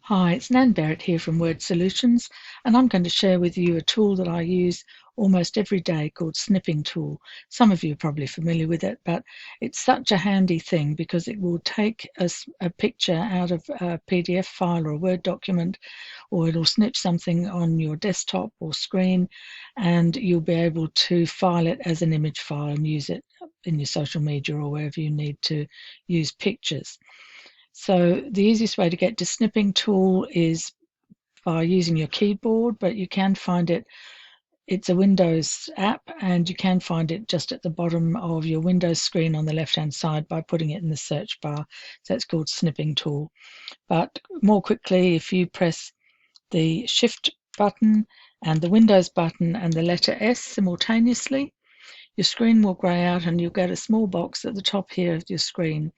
Hi, it's Nan Barrett here from Word Solutions, and I'm going to share with you a tool that I use almost every day called Snipping Tool. Some of you are probably familiar with it, but it's such a handy thing because it will take a picture out of a PDF file or a Word document, or it'll snip something on your desktop or screen, and you'll be able to file it as an image file and use it in your social media or wherever you need to use pictures. So the easiest way to get to Snipping Tool is by using your keyboard, but you can find it. It's a Windows app, and you can find it just at the bottom of your Windows screen on the left-hand side by putting it in the search bar. So it's called Snipping Tool. But more quickly, if you press the Shift button and the Windows button and the letter S simultaneously, your screen will grey out and you'll get a small box at the top here of your screen.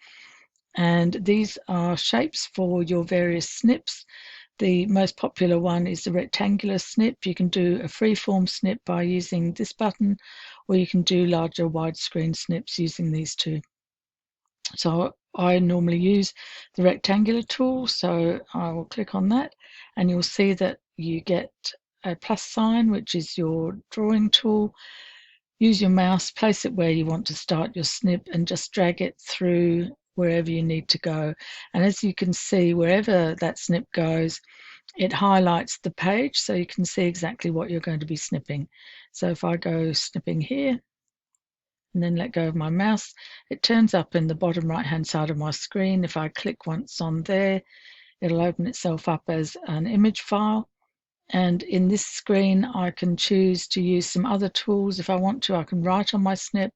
And these are shapes for your various snips. The most popular one is the rectangular snip. You can do a freeform snip by using this button, or you can do larger widescreen snips using these two. So I normally use the rectangular tool, so I will click on that, and you'll see that you get a plus sign, which is your drawing tool. Use your mouse, place it where you want to start your snip, and just drag it through wherever you need to go. And as you can see, wherever that snip goes, it highlights the page so you can see exactly what you're going to be snipping. So if I go snipping here and then let go of my mouse, it turns up in the bottom right hand side of my screen. If I click once on there, it'll open itself up as an image file. And in this screen, I can choose to use some other tools. If I want to, I can write on my snip,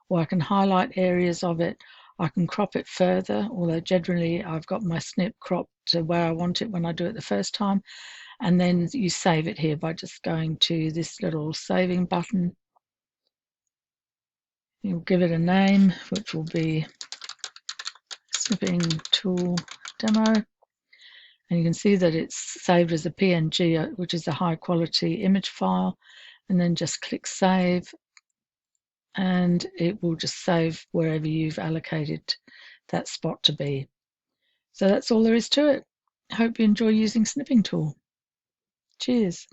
or I can highlight areas of it. I can crop it further, although generally I've got my snip cropped to where I want it when I do it the first time. And then you save it here by just going to this little saving button. You'll give it a name, which will be Snipping Tool Demo. And you can see that it's saved as a PNG, which is a high quality image file, and then just click save, and it will just save wherever you've allocated that spot to be. So that's all there is to it. Hope you enjoy using Snipping Tool. Cheers.